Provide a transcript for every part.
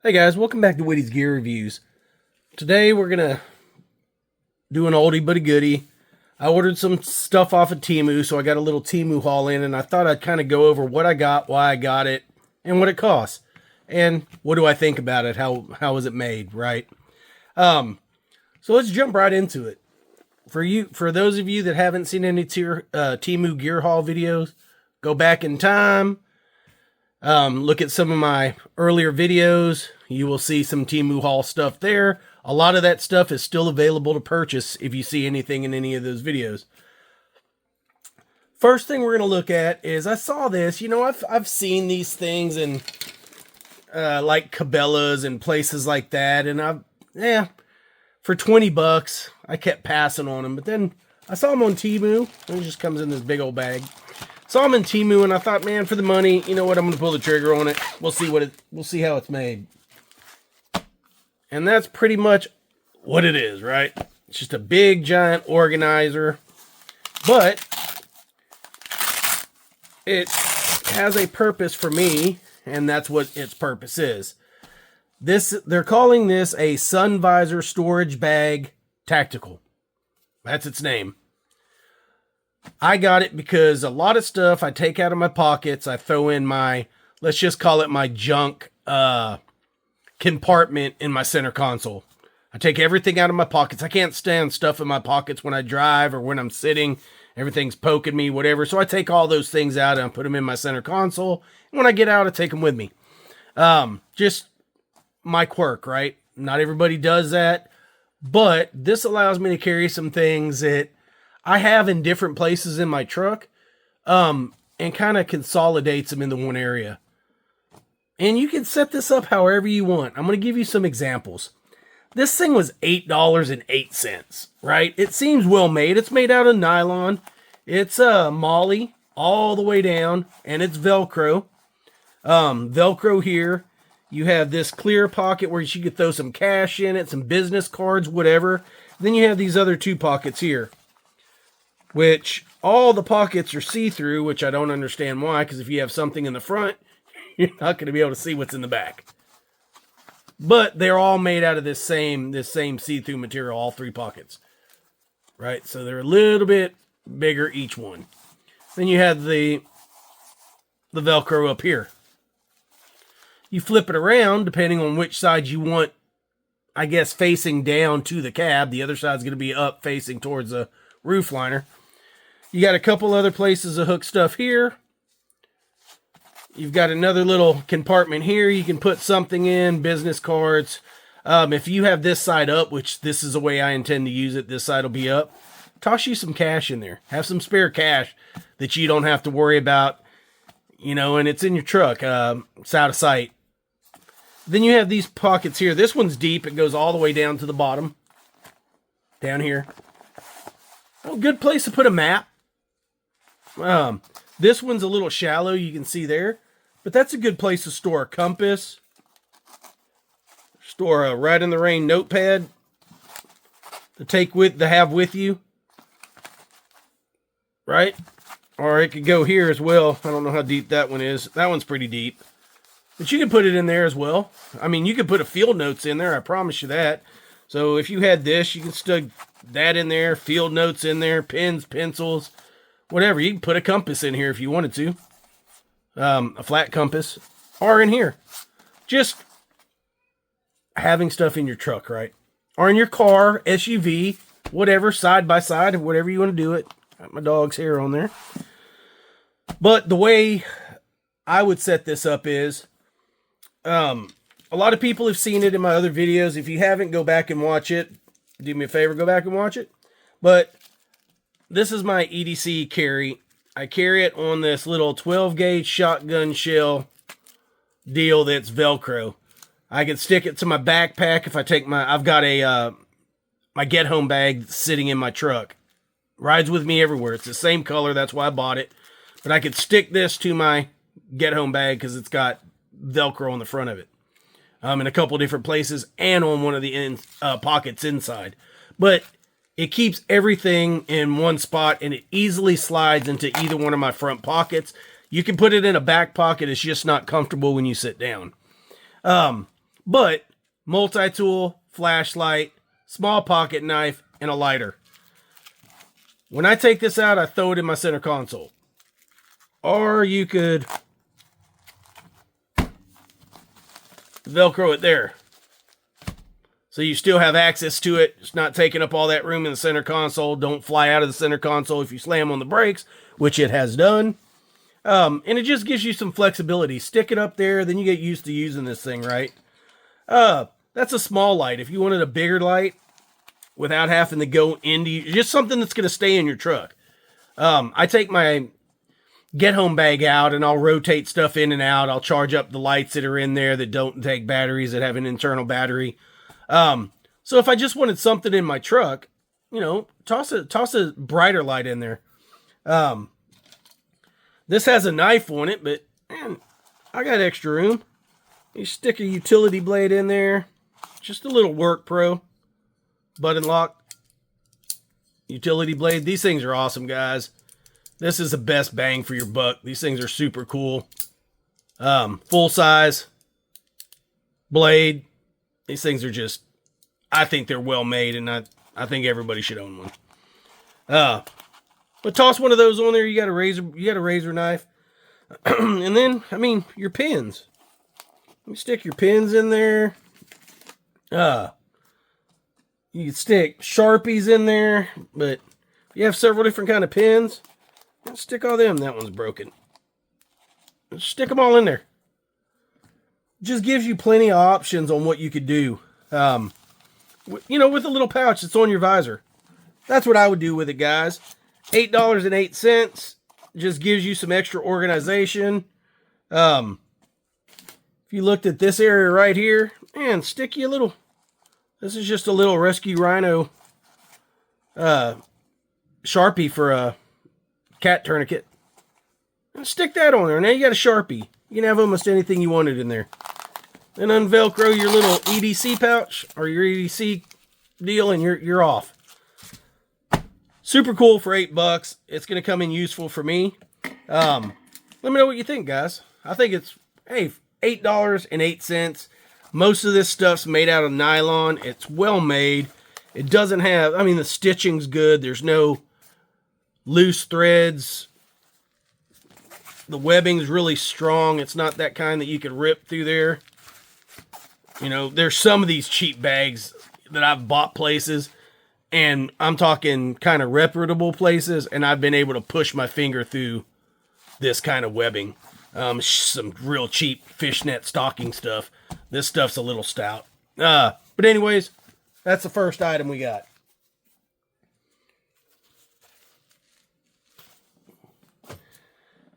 Hey guys, welcome back to Witty's Gear Reviews. Today we're going to do an oldie but a goodie. I ordered some stuff off of Temu, so I got a little Temu Haul in, and I thought I'd kind of go over what I got, why I got it, and what it costs. And what do I think about it, how was it made, right? So let's jump right into it. For those of you that haven't seen any Temu Gear Haul videos, go back in time. Look at some of my earlier videos. You will see some Temu Haul stuff there. A lot of that stuff is still available to purchase if you see anything in any of those videos. First thing we're going to look at is I saw this. You know, I've seen these things in like Cabela's and places like that, and for 20 bucks, I kept passing on them. But then I saw them on Temu, and it just comes in this big old bag. Saw them in Temu, and I thought, man, for the money, you know what? I'm going to pull the trigger on it. We'll see how it's made. And that's pretty much what it is, right? It's just a big, giant organizer. But it has a purpose for me, and that's what its purpose is. They're calling this a sun visor storage bag tactical. That's its name. I got it because a lot of stuff I take out of my pockets, I throw in my, let's just call it my junk compartment in my center console. I take everything out of my pockets. I can't stand stuff in my pockets when I drive or when I'm sitting. Everything's poking me, whatever. So I take all those things out and I put them in my center console. And when I get out, I take them with me. Just my quirk, right? Not everybody does that. But this allows me to carry some things that I have in different places in my truck, and kind of consolidates them into one area. And you can set this up however you want. I'm going to give you some examples. This thing was $8.08, right? It seems well made. It's made out of nylon. It's MOLLE all the way down, and it's Velcro. Velcro here. You have this clear pocket where you could throw some cash in it, some business cards, whatever. Then you have these other two pockets here, which all the pockets are see-through, which I don't understand why, because if you have something in the front, you're not going to be able to see what's in the back. But they're all made out of this same see-through material, all three pockets. Right? So they're a little bit bigger each one. Then you have the Velcro up here. You flip it around, depending on which side you want, I guess, facing down to the cab. The other side's going to be up, facing towards the roof liner. You got a couple other places to hook stuff here. You've got another little compartment here. You can put something in, business cards. If you have this side up, which this is the way I intend to use it, this side will be up. Toss you some cash in there. Have some spare cash that you don't have to worry about, you know, and it's in your truck. It's out of sight. Then you have these pockets here. This one's deep. It goes all the way down to the bottom. Down here. Oh, good place to put a map. This one's a little shallow, you can see there. But that's a good place to store a compass. Store a Ride in the Rain notepad to have with you. Right? Or it could go here as well. I don't know how deep that one is. That one's pretty deep. But you can put it in there as well. I mean, you could put a field notes in there, I promise you that. So if you had this, you can stick that in there, field notes in there, pens, pencils, whatever. You can put a compass in here if you wanted to. A flat compass. Or in here. Just having stuff in your truck, right? Or in your car, SUV, whatever, side by side, whatever you want to do it. Got my dog's hair on there. But the way I would set this up is, a lot of people have seen it in my other videos. If you haven't, go back and watch it. Do me a favor, go back and watch it. But this is my EDC carry. I carry it on this little 12 gauge shotgun shell deal that's Velcro. I can stick it to my backpack if I take I've got my get home bag sitting in my truck. Rides with me everywhere. It's the same color, that's why I bought it. But I could stick this to my get home bag because it's got Velcro on the front of it. In a couple different places and on one of the pockets inside. But it keeps everything in one spot, and it easily slides into either one of my front pockets. You can put it in a back pocket. It's just not comfortable when you sit down. But multi-tool, flashlight, small pocket knife, and a lighter. When I take this out, I throw it in my center console. Or you could Velcro it there. So you still have access to it. It's not taking up all that room in the center console. Don't fly out of the center console if you slam on the brakes, which it has done. And it just gives you some flexibility. Stick it up there, then you get used to using this thing, right? That's a small light. If you wanted a bigger light without having to go into, just something that's going to stay in your truck. I take my get home bag out and I'll rotate stuff in and out. I'll charge up the lights that are in there that don't take batteries, that have an internal battery. So if I just wanted something in my truck, you know, toss a brighter light in there. This has a knife on it, but man, I got extra room. You stick a utility blade in there. Just a little Work Pro button lock utility blade. These things are awesome, guys. This is the best bang for your buck. These things are super cool. Full size blade. These things are just, I think they're well made, and I think everybody should own one. But toss one of those on there. You got a razor knife. And then, I mean, your pins. You stick your pins in there. You can stick Sharpies in there, but you have several different kind of pins. Stick all them. That one's broken. Stick them all in there. Just gives you plenty of options on what you could do. You know, with a little pouch that's on your visor. That's what I would do with it, guys. $8.08. Just gives you some extra organization. If you looked at this area right here, man, stick you a little. This is just a little Rescue Rhino Sharpie for a cat tourniquet. And stick that on there. Now you got a Sharpie. You can have almost anything you wanted in there. Then unvelcro your little EDC pouch or your EDC deal, and you're off. Super cool for $8. It's going to come in useful for me. Let me know what you think, guys. I think it's, hey, $8.08. Most of this stuff's made out of nylon. It's well made. It doesn't have, I mean, the stitching's good. There's no loose threads. The webbing's really strong. It's not that kind that you could rip through there. You know, there's some of these cheap bags that I've bought places, and I'm talking kind of reputable places, and I've been able to push my finger through this kind of webbing. Some real cheap fishnet stocking stuff. This stuff's a little stout. But anyways, that's the first item we got.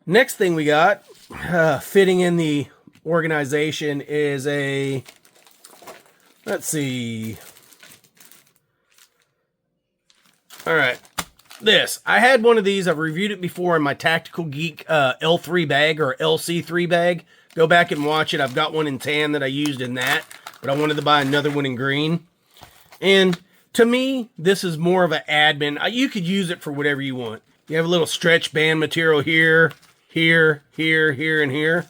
Next thing we got, fitting in the organization, is a, let's see. All right. This, I had one of these. I've reviewed it before in my Tactical Geek L3 bag or LC3 bag. Go back and watch it. I've got one in tan that I used in that, but I wanted to buy another one in green. And to me, this is more of an admin. You could use it for whatever you want. You have a little stretch band material here, here, here, here, and here.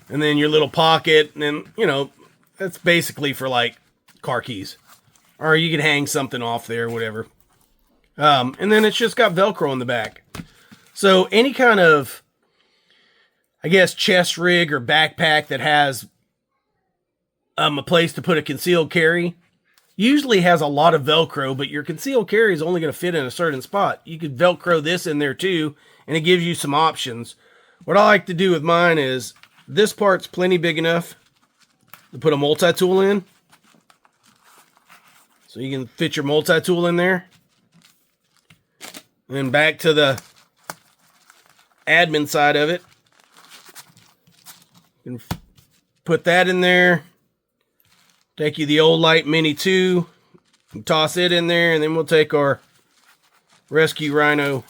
And then your little pocket. And then, you know, that's basically for like car keys. Or you can hang something off there, whatever. And then it's just got Velcro on the back. So any kind of, I guess, chest rig or backpack that has a place to put a concealed carry usually has a lot of Velcro, but your concealed carry is only going to fit in a certain spot. You could Velcro this in there too, and it gives you some options. What I like to do with mine is this part's plenty big enough to put a multi-tool in. So you can fit your multi-tool in there. And then back to the admin side of it. You can put that in there. Take you the old light Mini 2. And toss it in there. And then we'll take our Rescue Rhino.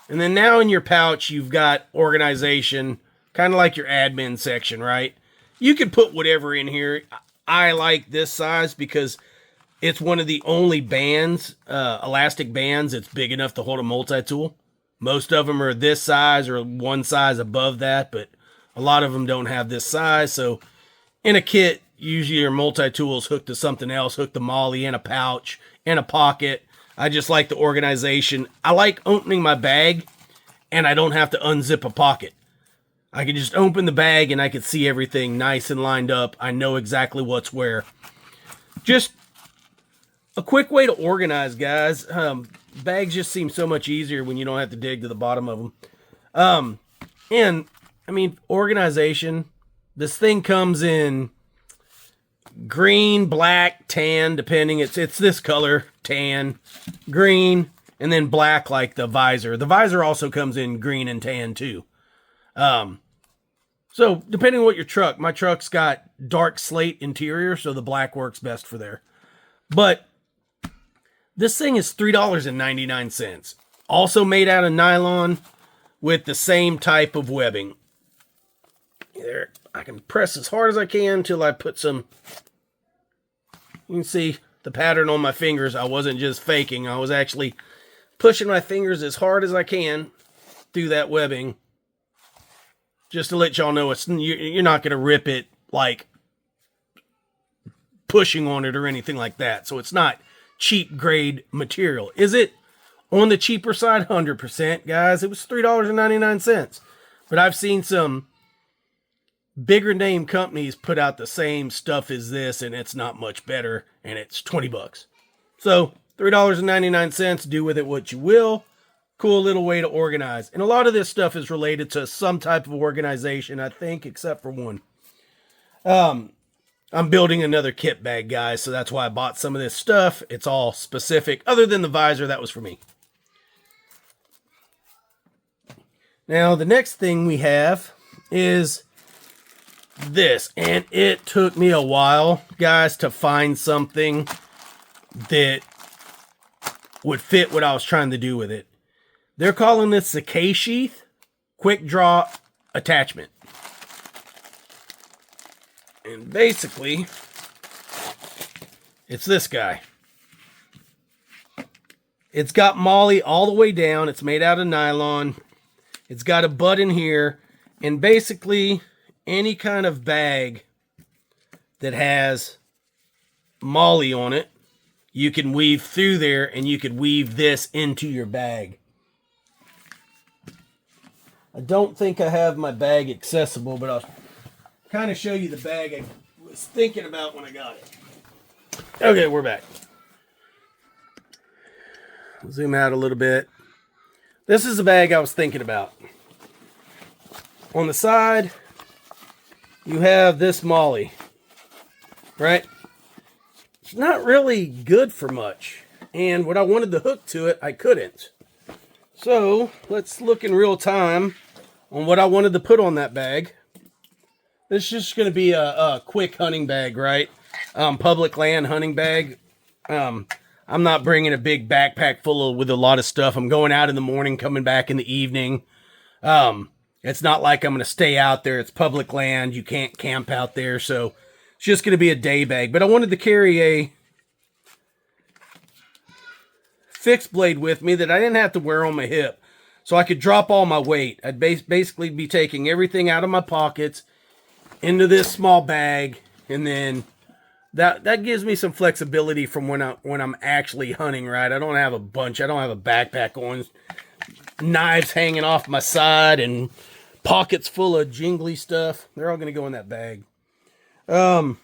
And then now in your pouch, you've got organization. Kind of like your admin section, right? You could put whatever in here. I like this size because it's one of the only bands, elastic bands, that's big enough to hold a multi-tool. Most of them are this size or one size above that, but a lot of them don't have this size. So In a kit, usually your multi-tools hooked to something else, hooked to MOLLE in a pouch, in a pocket. I just like the organization. I like opening my bag and I don't have to unzip a pocket. I can just open the bag and I can see everything nice and lined up. I know exactly what's where. Just a quick way to organize, guys. Bags just seem so much easier when you don't have to dig to the bottom of them. And, I mean, organization. This thing comes in green, black, tan, depending. It's this color, tan, green, and then black like the visor. The visor also comes in green and tan too. So depending on what your truck, my truck's got dark slate interior, so the black works best for there. But this thing is $3.99. Also made out of nylon with the same type of webbing. There, I can press as hard as I can until I put some. You can see the pattern on my fingers. I wasn't just faking. I was actually pushing my fingers as hard as I can through that webbing. Just to let y'all know, you're not going to rip it like pushing on it or anything like that. So it's not cheap grade material. Is it on the cheaper side? 100%, guys. It was $3.99. But I've seen some bigger name companies put out the same stuff as this, and it's not much better, and it's 20 bucks. So $3.99, do with it what you will. Cool little way to organize. And a lot of this stuff is related to some type of organization, I think, except for one. I'm building another kit bag, guys, so that's why I bought some of this stuff. It's all specific. Other than the visor, that was for me. Now, the next thing we have is this. And it took me a while, guys, to find something that would fit what I was trying to do with it. They're calling this the K-sheath quick draw attachment. And basically, it's this guy. It's got MOLLE all the way down. It's made out of nylon. It's got a butt in here. And basically, any kind of bag that has MOLLE on it, you can weave through there and you can weave this into your bag. I don't think I have my bag accessible, but I'll kind of show you the bag I was thinking about when I got it. Okay, we're back. Zoom out a little bit. This is the bag I was thinking about. On the side, you have this MOLLE, right? It's not really good for much. And when I wanted to hook to it, I couldn't. So let's look in real time on what I wanted to put on that bag. This is just going to be a quick hunting bag, right? Public land hunting bag. I'm not bringing a big backpack full with a lot of stuff. I'm going out in the morning, coming back in the evening. It's not like I'm going to stay out there. It's public land. You can't camp out there. So it's just going to be a day bag. But I wanted to carry a fixed blade with me that I didn't have to wear on my hip. So I could drop all my weight. I'd basically be taking everything out of my pockets into this small bag. And then that gives me some flexibility from when I'm actually hunting, right? I don't have a bunch. I don't have a backpack on. Knives hanging off my side and pockets full of jingly stuff. They're all going to go in that bag. But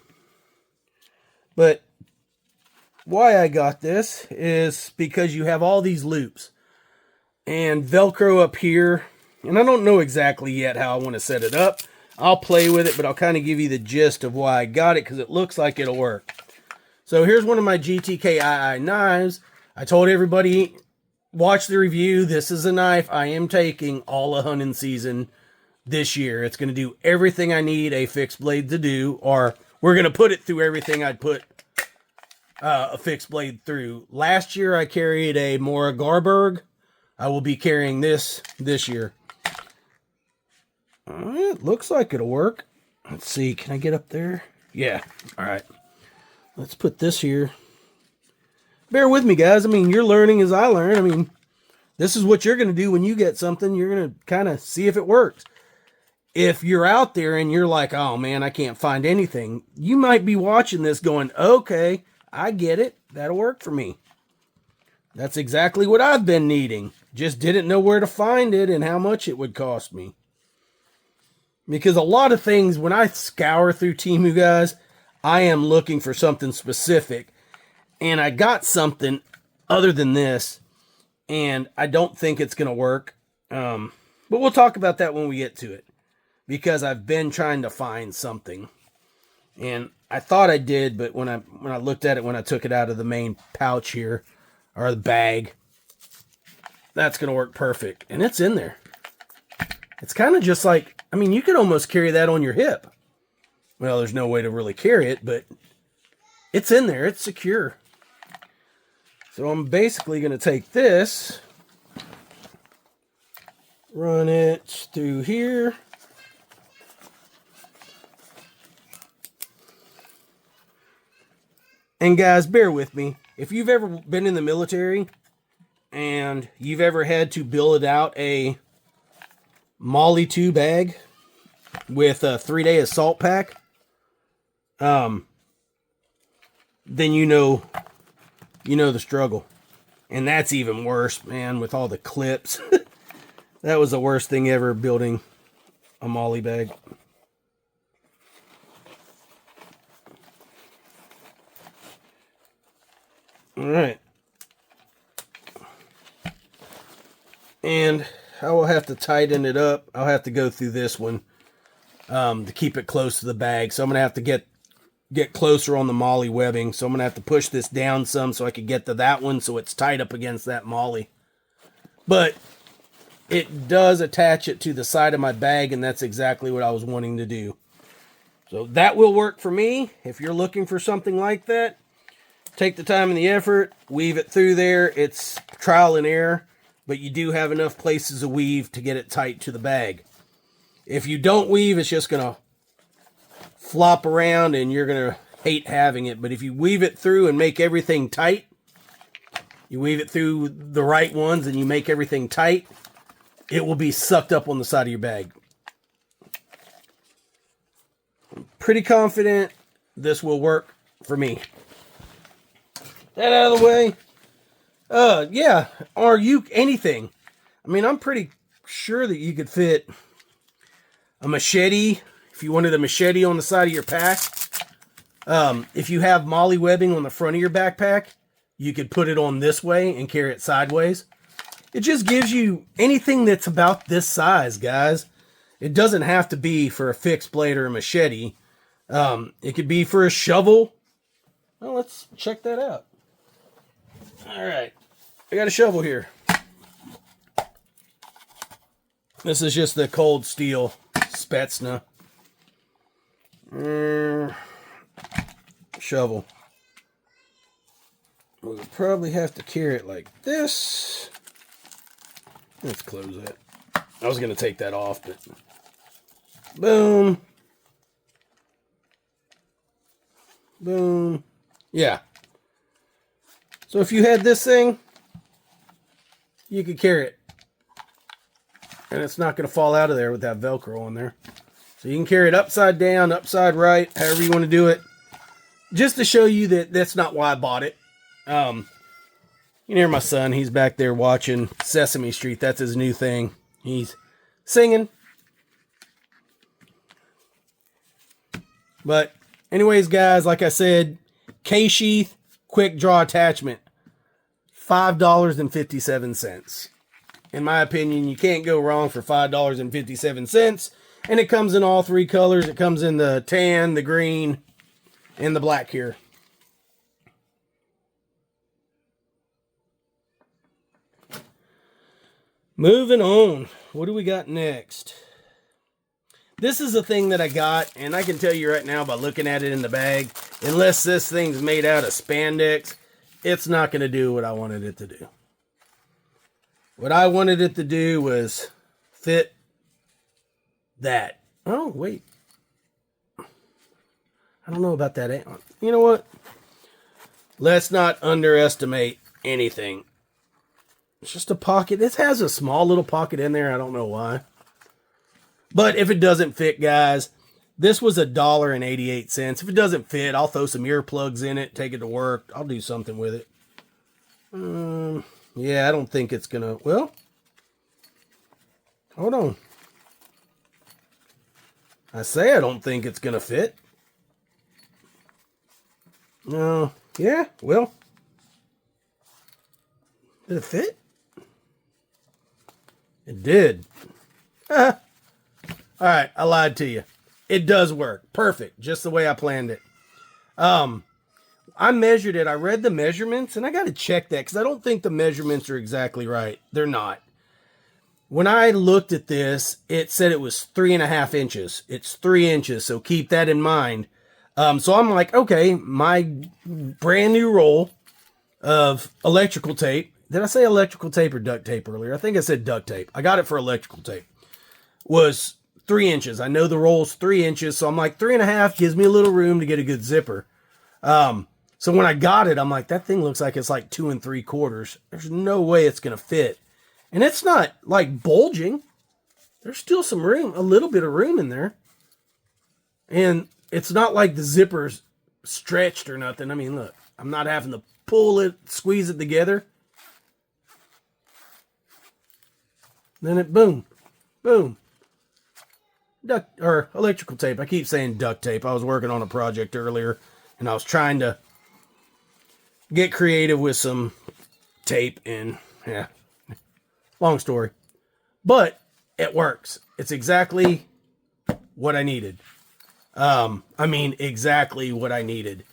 why I got this is because you have all these loops and Velcro up here. And I don't know exactly yet how I want to set it up. I'll play with it, but I'll kind of give you the gist of why I got it because it looks like it'll work. So here's one of my GTK II knives. I told everybody, watch the review. This is a knife I am taking all of hunting season this year. It's going to do everything I need a fixed blade to do, or we're going to put it through everything I'd put a fixed blade through. Last year I carried a Mora Garberg. I will be carrying this year. It looks like it'll work. Let's see. Can I get up there? Yeah. All right. Let's put this here. Bear with me, guys. I mean, you're learning as I learn. I mean, this is what you're going to do when you get something. You're going to kind of see if it works. if you're out there and you're like, oh man, I can't find anything, you might be watching this going, okay, I get it. That'll work for me. That's exactly what I've been needing. Just didn't know where to find it and how much it would cost me. Because a lot of things, when I scour through Temu, guys, I am looking for something specific. And I got something other than this, and I don't think it's going to work. But we'll talk about that when we get to it. Because I've been trying to find something. And I thought I did, but when I looked at it, when I took it out of the main pouch here, or the bag, that's going to work perfect. And it's in there. It's kind of just like, I mean, you could almost carry that on your hip. Well, there's no way to really carry it, but it's in there. It's secure. So I'm basically going to take this, run it through here. And guys, bear with me. If you've ever been in the military and you've ever had to build out a MOLLE 2 bag with a 3-day assault pack, then you know the struggle. And that's even worse, man, with all the clips. That was the worst thing ever, building a MOLLE bag. All right. And I will have to tighten it up. I'll have to go through this one to keep it close to the bag. So I'm going to have to get closer on the MOLLE webbing. So I'm going to have to push this down some so I can get to that one so it's tight up against that MOLLE. But it does attach it to the side of my bag, and that's exactly what I was wanting to do. So that will work for me. If you're looking for something like that, take the time and the effort, weave it through there. It's trial and error, but you do have enough places to weave to get it tight to the bag. If you don't weave, it's just going to flop around and you're going to hate having it. But if you weave it through and make everything tight, you weave it through the right ones and you make everything tight, it will be sucked up on the side of your bag. I'm pretty confident this will work for me. That out of the way. Yeah, or anything. I mean, I'm pretty sure that you could fit a machete, if you wanted a machete on the side of your pack. If you have MOLLE webbing on the front of your backpack, you could put it on this way and carry it sideways. It just gives you anything that's about this size, guys. It doesn't have to be for a fixed blade or a machete. It could be for a shovel. Well, let's check that out. All right, I got a shovel here. This is just the cold steel Spetsna shovel. We'll probably have to carry it like this. Let's close that. I was going to take that off, but boom. Boom. Yeah. So if you had this thing, you could carry it. And it's not going to fall out of there with that Velcro on there. So you can carry it upside down, upside right, however you want to do it. Just to show you that that's not why I bought it. You can hear my son. He's back there watching Sesame Street. That's his new thing. He's singing. But anyways, guys, like I said, K-sheath, quick draw attachment, $5.57. In my opinion, you can't go wrong for $5.57. And it comes in all three colors. It comes in the tan, the green, and the black here. Moving on. What do we got next? This is a thing that I got, and I can tell you right now by looking at it in the bag, unless this thing's made out of spandex, it's not going to do what I wanted it to do. What I wanted it to do was fit that. Oh, wait. I don't know about that. You know what? Let's not underestimate anything. It's just a pocket. This has a small little pocket in there. I don't know why. But if it doesn't fit, guys, this was $1.88. If it doesn't fit, I'll throw some earplugs in it, take it to work. I'll do something with it. Yeah, I don't think it's gonna, well, hold on. I say I don't think it's gonna fit. No, yeah, well, did it fit? It did. All right, I lied to you. It does work. Perfect. Just the way I planned it. I measured it. I read the measurements, and I got to check that because I don't think the measurements are exactly right. They're not. When I looked at this, it said it was 3.5 inches. It's 3 inches, so keep that in mind. So I'm like, okay, my brand new roll of electrical tape. Did I say electrical tape or duct tape earlier? I think I said duct tape. I got it for electrical tape. Was 3 inches. I know the roll's 3 inches, so I'm like 3.5 gives me a little room to get a good zipper. So when I got it, I'm like, that thing looks like it's like 2 3/4. There's no way it's going to fit. And it's not like bulging. There's still some room, a little bit of room in there. And it's not like the zipper's stretched or nothing. I mean, look, I'm not having to pull it, squeeze it together. Then it, boom, boom. Duct or electrical tape. I keep saying duct tape. I was working on a project earlier and I was trying to get creative with some tape and yeah, long story, but it works. It's exactly what I needed. I mean, exactly what I needed.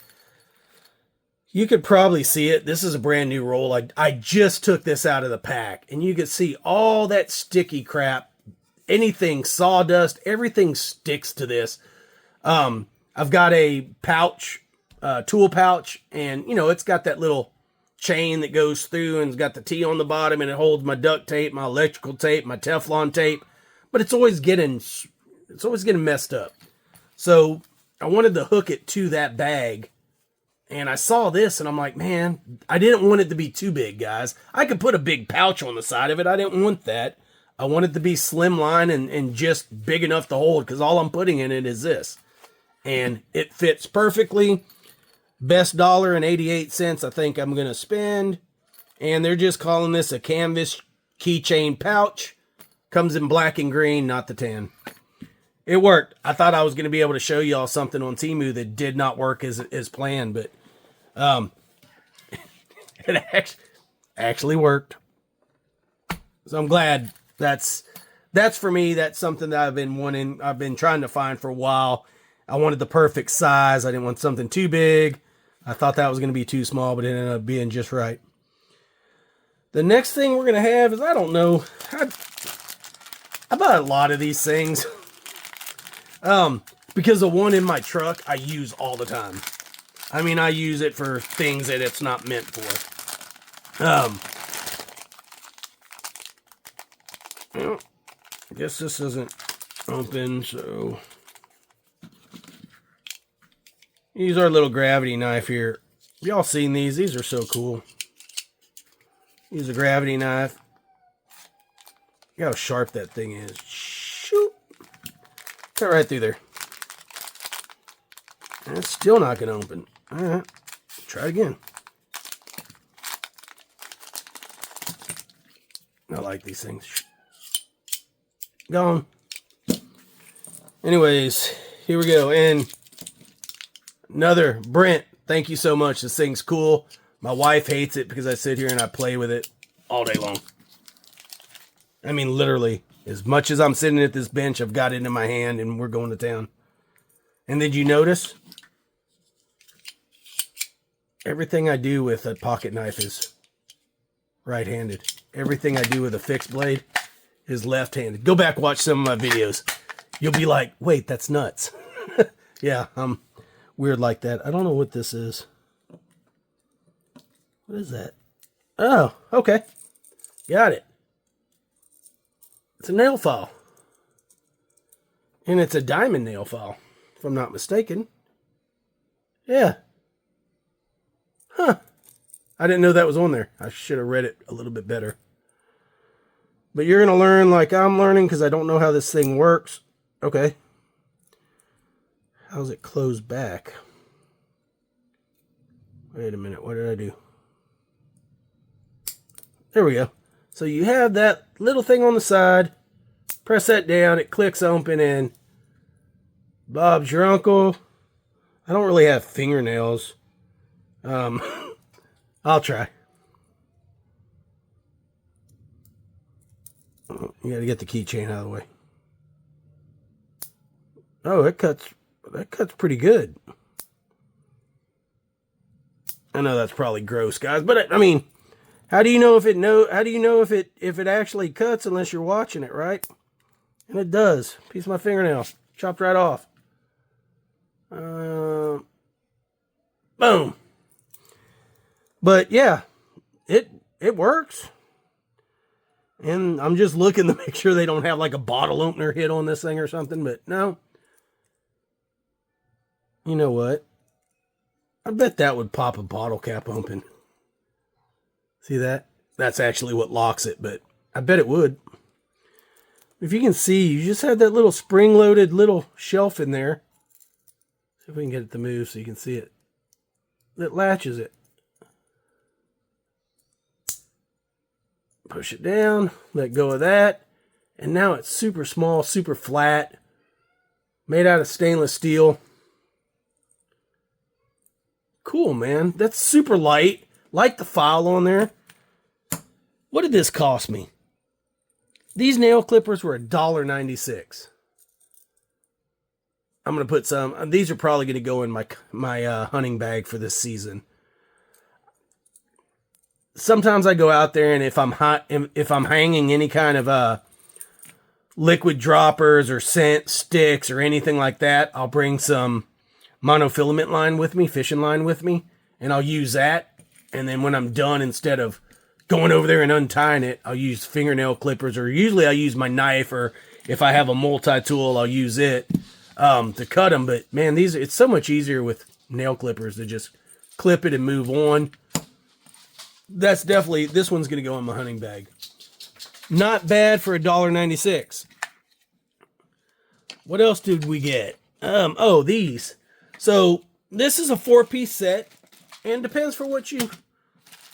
You could probably see it. This is a brand new roll. I just took this out of the pack and you could see all that sticky crap. Anything sawdust, everything sticks to this. I've got a pouch, tool pouch, and you know, it's got that little chain that goes through and it's got the T on the bottom and it holds my duct tape, my electrical tape, my Teflon tape, but it's always getting messed up. So I wanted to hook it to that bag and I saw this and I'm like, man, I didn't want it to be too big, guys. I could put a big pouch on the side of it. I didn't want that. I want it to be slimline and just big enough to hold because all I'm putting in it is this. And it fits perfectly. Best $1.88 I think I'm going to spend. And they're just calling this a canvas keychain pouch. Comes in black and green, not the tan. It worked. I thought I was going to be able to show y'all something on Temu that did not work as planned. But it actually worked. So I'm glad. That's for me. That's something that I've been wanting. I've been trying to find for a while. I wanted the perfect size. I didn't want something too big. I thought that was going to be too small, but it ended up being just right. The next thing we're going to have is, I don't know. I bought a lot of these things. Because the one in my truck, I use all the time. I mean, I use it for things that it's not meant for. Well, I guess this doesn't open, so use our little gravity knife here. Y'all seen these? These are so cool. Use a gravity knife. Look how sharp that thing is. Shoot. Cut right through there. And it's still not going to open. All right. Try it again. I like these things. Gone. Anyways, here we go. And another Brent. Thank you so much. This thing's cool. My wife hates it because I sit here and I play with it all day long. I mean, literally, as much as I'm sitting at this bench, I've got it in my hand and we're going to town. And did you notice? Everything I do with a pocket knife is right-handed. Everything I do with a fixed blade is left-handed. Go back, watch some of my videos. You'll be like, wait, that's nuts. Yeah, I'm weird like that. I don't know what this is. What is that? Oh, okay. Got it. It's a nail file. And it's a diamond nail file, if I'm not mistaken. Yeah. Huh. I didn't know that was on there. I should have read it a little bit better. But you're going to learn like I'm learning because I don't know how this thing works. Okay. How's it close back? Wait a minute, what did I do? There we go. So you have that little thing on the side. Press that down, it clicks open, and Bob's your uncle. I don't really have fingernails. I'll try. You gotta get the keychain out of the way. Oh, that cuts pretty good. I know that's probably gross, guys, but I mean, how do you know if it actually cuts unless you're watching it, right? And it does. Piece of my fingernail chopped right off. Boom. But yeah, it works. And I'm just looking to make sure they don't have like a bottle opener hit on this thing or something, but no. You know what? I bet that would pop a bottle cap open. See that? That's actually what locks it, but I bet it would. If you can see, you just have that little spring-loaded little shelf in there. See if we can get it to move so you can see it. That latches it. Push it down, let go of that, and now it's super small, super flat, made out of stainless steel. Cool, man. That's super light. Like the file on there. What did this cost me? These nail clippers were $1.96. I'm going to put some. These are probably going to go in my hunting bag for this season. Sometimes I go out there, and if I'm hanging any kind of liquid droppers or scent sticks or anything like that, I'll bring some monofilament line with me, fishing line with me, and I'll use that. And then when I'm done, instead of going over there and untying it, I'll use fingernail clippers, or usually I'll use my knife, or if I have a multi-tool, I'll use it to cut them. But man, it's so much easier with nail clippers to just clip it and move on. That's definitely, this one's going to go in my hunting bag. Not bad for $1.96. What else did we get? Oh, these. So this is a 4-piece set, and depends for what you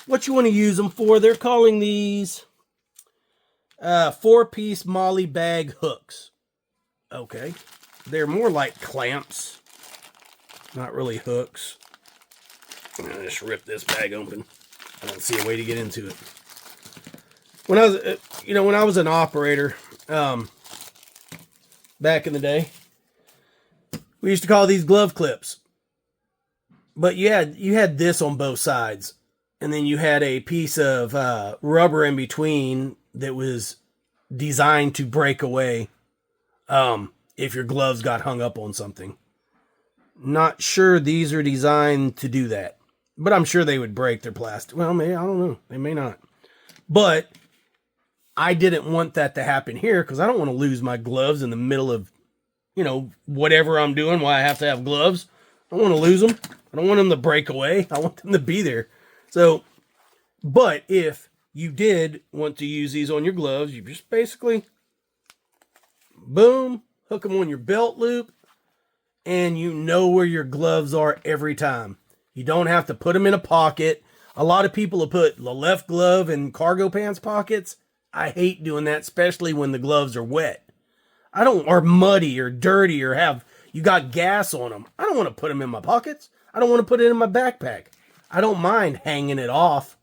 want to use them for. They're calling these 4-piece MOLLE bag hooks. Okay. They're more like clamps, not really hooks. I'm going to just rip this bag open. I don't see a way to get into it. When I was an operator, back in the day, we used to call these glove clips. But you had this on both sides, and then you had a piece of rubber in between that was designed to break away if your gloves got hung up on something. Not sure these are designed to do that. But I'm sure they would break their plastic. Well, maybe, I don't know. They may not. But I didn't want that to happen here because I don't want to lose my gloves in the middle of, whatever I'm doing while I have to have gloves. I don't want to lose them. I don't want them to break away. I want them to be there. So, but if you did want to use these on your gloves, you just basically, boom, hook them on your belt loop, and you know where your gloves are every time. You don't have to put them in a pocket. A lot of people will put the left glove in cargo pants pockets. I hate doing that, especially when the gloves are wet. Or muddy or dirty or you got gas on them. I don't want to put them in my pockets. I don't want to put it in my backpack. I don't mind hanging it off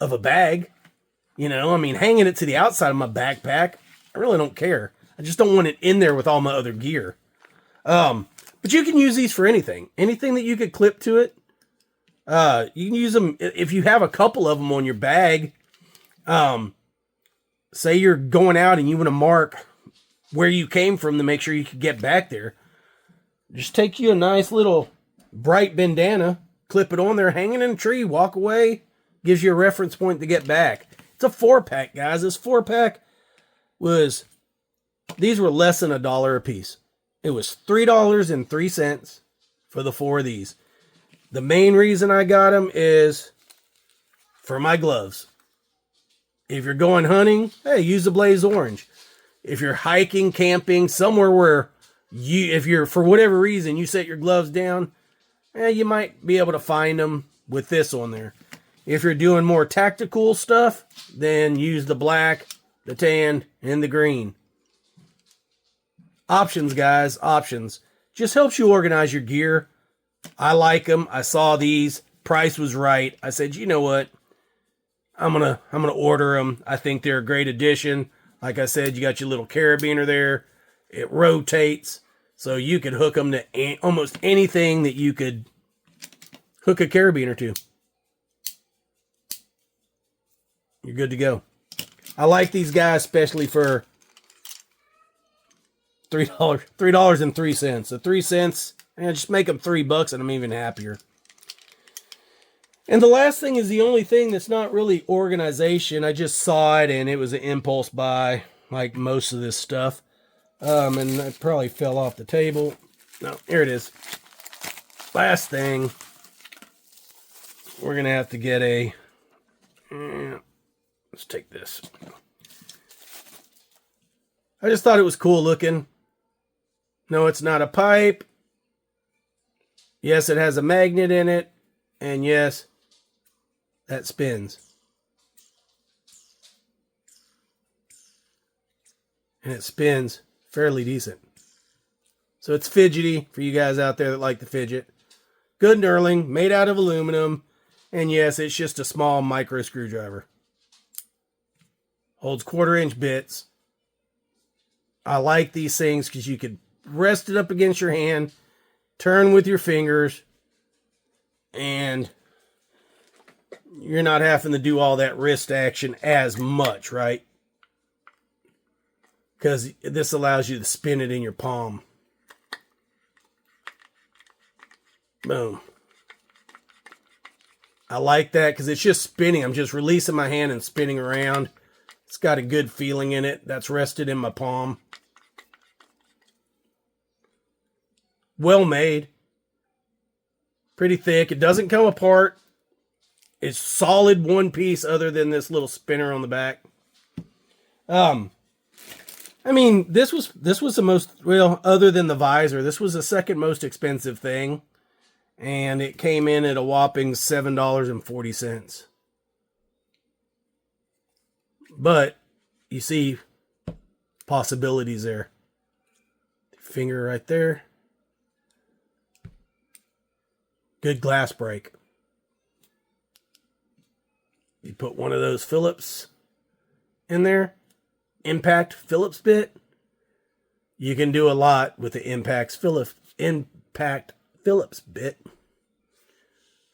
of a bag. Hanging it to the outside of my backpack. I really don't care. I just don't want it in there with all my other gear. But you can use these for anything. Anything that you could clip to it. You can use them if you have a couple of them on your bag. Say you're going out and you want to mark where you came from to make sure you can get back there. Just take you a nice little bright bandana, clip it on there, hang it in a tree, walk away, gives you a reference point to get back. It's a 4-pack, guys. This 4-pack these were less than $1 a piece. It was $3.03 for the 4 of these. The main reason I got them is for my gloves. If you're going hunting, hey, use the Blaze Orange. if you're hiking, camping, somewhere where if you're, for whatever reason, you set your gloves down, you might be able to find them with this on there. If you're doing more tactical stuff, then use the black, the tan, and the green. Options, guys, options. Just helps you organize your gear. I like them. I saw these. Price was right. I said, you know what? I'm gonna order them. I think they're a great addition. Like I said, you got your little carabiner there. It rotates, so you could hook them to almost anything that you could hook a carabiner to. You're good to go. I like these guys, especially for $3.03. So 3 cents, and just make them $3, and I'm even happier. And the last thing is the only thing that's not really organization. I just saw it, and it was an impulse buy, like most of this stuff. And it probably fell off the table. No, here it is. Last thing. We're going to have to get a... let's take this. I just thought it was cool looking. No, it's not a pipe. Yes, it has a magnet in it. And yes, that spins. And it spins fairly decent. So it's fidgety for you guys out there that like to fidget. Good knurling, made out of aluminum. And yes, it's just a small micro screwdriver. Holds 1/4-inch bits. I like these things because you could rest it up against your hand, turn with your fingers, and you're not having to do all that wrist action as much, right? Because this allows you to spin it in your palm. Boom. I like that because it's just spinning. I'm just releasing my hand and spinning around. It's got a good feeling in it. That's rested in my palm. Well made. Pretty thick. It doesn't come apart. It's solid one piece other than this little spinner on the back. I mean, this was the most, well, other than the visor, this was the second most expensive thing. And it came in at a whopping $7.40. But you see possibilities there. Finger right there. Good glass break. You put one of those Phillips in there. Impact Phillips bit. You can do a lot with the Impact Phillips bit.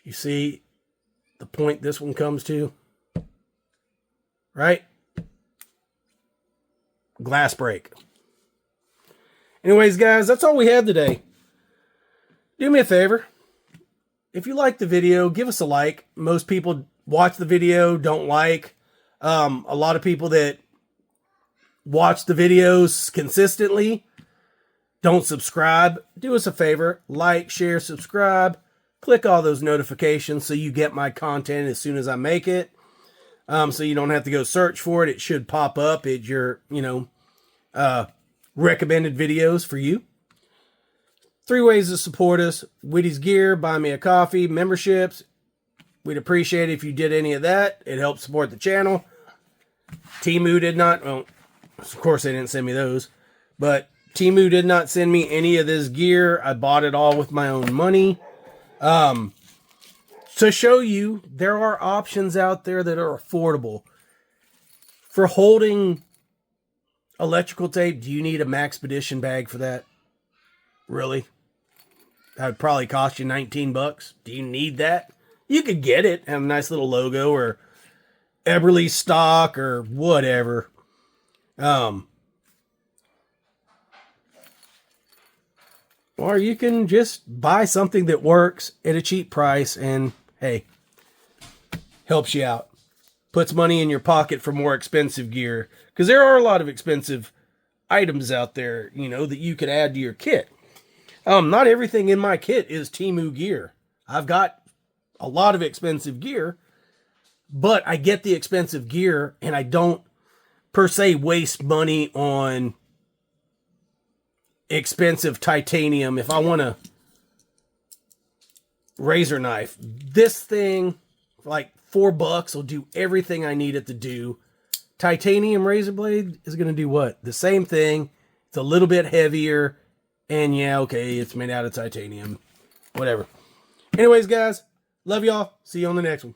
You see the point this one comes to? Right? Glass break. Anyways, guys, that's all we have today. Do me a favor. If you like the video, give us a like. Most people watch the video, don't like. A lot of people that watch the videos consistently don't subscribe. Do us a favor. Like, share, subscribe. Click all those notifications so you get my content as soon as I make it. So you don't have to go search for it. It should pop up at your, recommended videos for you. 3 ways to support us. Witty's Gear, buy me a coffee, memberships. We'd appreciate it if you did any of that. It helps support the channel. Temu did not, well, of course they didn't send me those, but Temu did not send me any of this gear. I bought it all with my own money. To show you, there are options out there that are affordable. For holding electrical tape, do you need a Maxpedition bag for that? Really? That would probably cost you $19. Do you need that? You could get it, have a nice little logo or Eberly stock or whatever. Or you can just buy something that works at a cheap price and, hey, helps you out. Puts money in your pocket for more expensive gear. Because there are a lot of expensive items out there, that you could add to your kit. Not everything in my kit is Temu gear. I've got a lot of expensive gear, but I get the expensive gear and I don't per se waste money on expensive titanium. If I want a razor knife, this thing, like $4, will do everything I need it to do. Titanium razor blade is going to do what? The same thing. It's a little bit heavier. And yeah, okay, it's made out of titanium. Whatever. Anyways, guys, love y'all. See you on the next one.